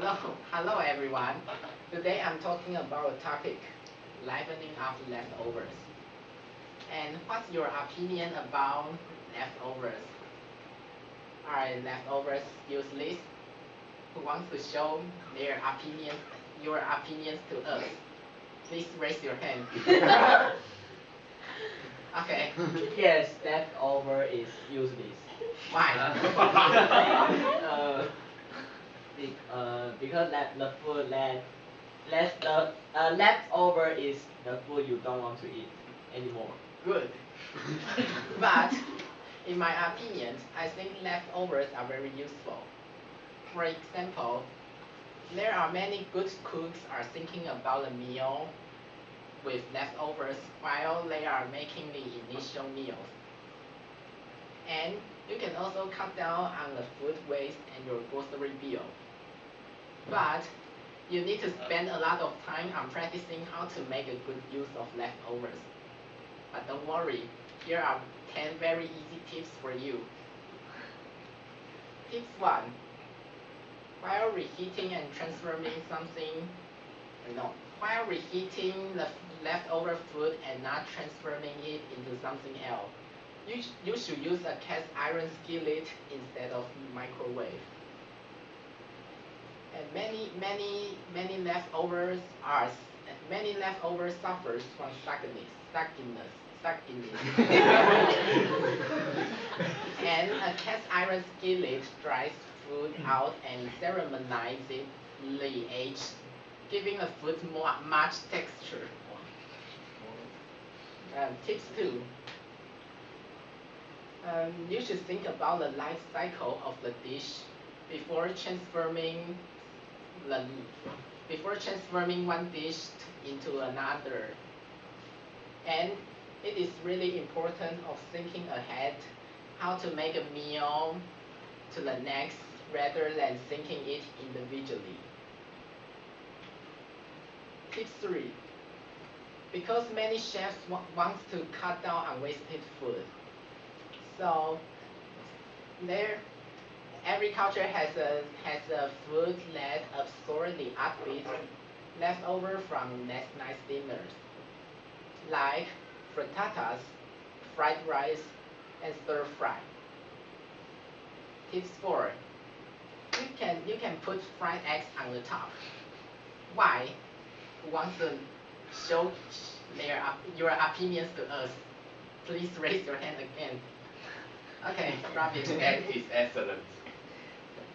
Hello everyone. Today I'm talking about a topic, livening up leftovers. And what's your opinion about leftovers? Are leftovers useless? Who wants to show your opinions to us? Please raise your hand. Okay. Yes, leftover is useless. Why? uh, because the food leftover is the food you don't want to eat anymore. Good. But in my opinion, I think leftovers are very useful. For example, there are many good cooks are thinking about a meal with leftovers while they are making the initial meals. And you can also cut down on the food waste and your grocery bill. But you need to spend a lot of time on practicing how to make a good use of leftovers. But don't worry, here are 10 very easy tips for you. Tips 1. While reheating and transforming while reheating the leftover food and not transforming it into something else, you should use a cast iron skillet instead of microwave. And many leftovers suffers from suckiness. And a cast iron skillet dries food out and ceremonizes the age, giving the food much texture. Tips 2. You should think about the life cycle of the dish before transforming the before transforming one dish into another. And it is really important of thinking ahead how to make a meal to the next rather than thinking it individually. Tip 3. Because many chefs want to cut down on wasted food. So every culture has a food that absorbs the upbeat left over from last night's dinners, like frittatas, fried rice, and stir fry. Tips 4. You can put fried eggs on the top. Why? Who wants to show your opinions to us? Please raise your hand again. Okay, Robin. Egg is excellent.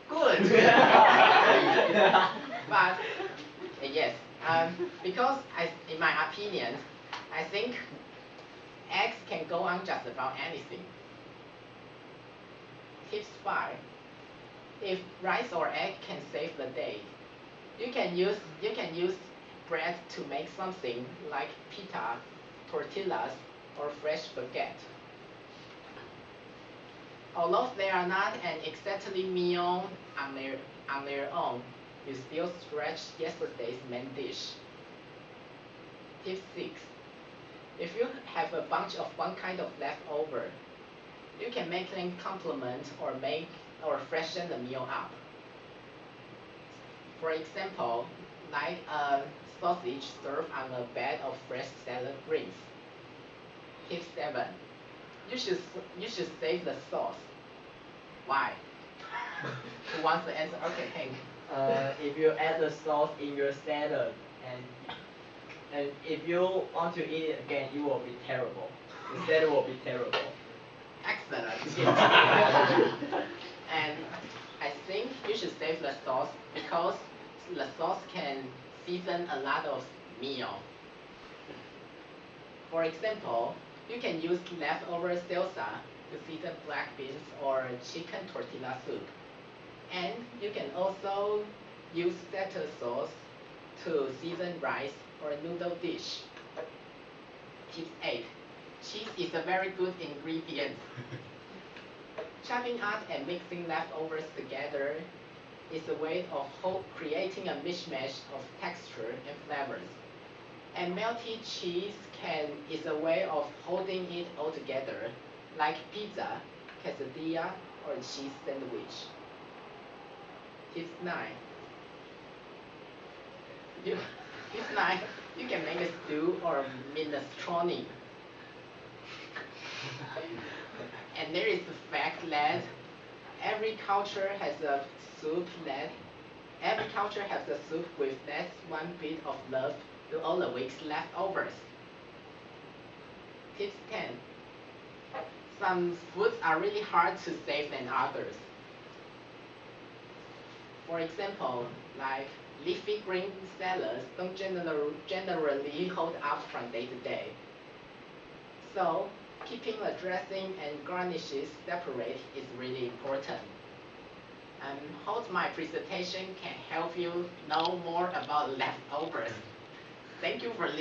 Good. But yes, because in my opinion, I think eggs can go on just about anything. Tips 5. If rice or egg can save the day, you can use bread to make something like pita, tortillas, or fresh baguette. Although they are not an exactly meal on their own, you still stretch yesterday's main dish. Tip 6. If you have a bunch of one kind of leftover, you can make them complement or freshen the meal up. For example, like a sausage served on a bed of fresh salad greens. Tip 7. You should save the sauce. Why? Who wants to answer? Okay, Hank. If you add the sauce in your salad and if you want to eat it again, it will be terrible. The salad will be terrible. Excellent. And I think you should save the sauce because the sauce can season a lot of meal. For example, you can use leftover salsa to season black beans or chicken tortilla soup. And you can also use feta sauce to season rice or noodle dish. Tip 8. Cheese is a very good ingredient. Chopping up and mixing leftovers together is a way of creating a mismatch of texture and flavors. And melted cheese is a way of holding it all together, like pizza, quesadilla, or cheese sandwich. Tip 9. You, this night, you can make a stew or minestrone. And there is the fact that every culture has a soup that every culture has a soup with that one bit of love to all the week's leftovers. Tips 10. Some foods are really hard to save than others. For example, like leafy green salads don't generally hold up from day to day. So, keeping the dressing and garnishes separate is really important. And hope my presentation can help you know more about leftovers. Thank you for listening.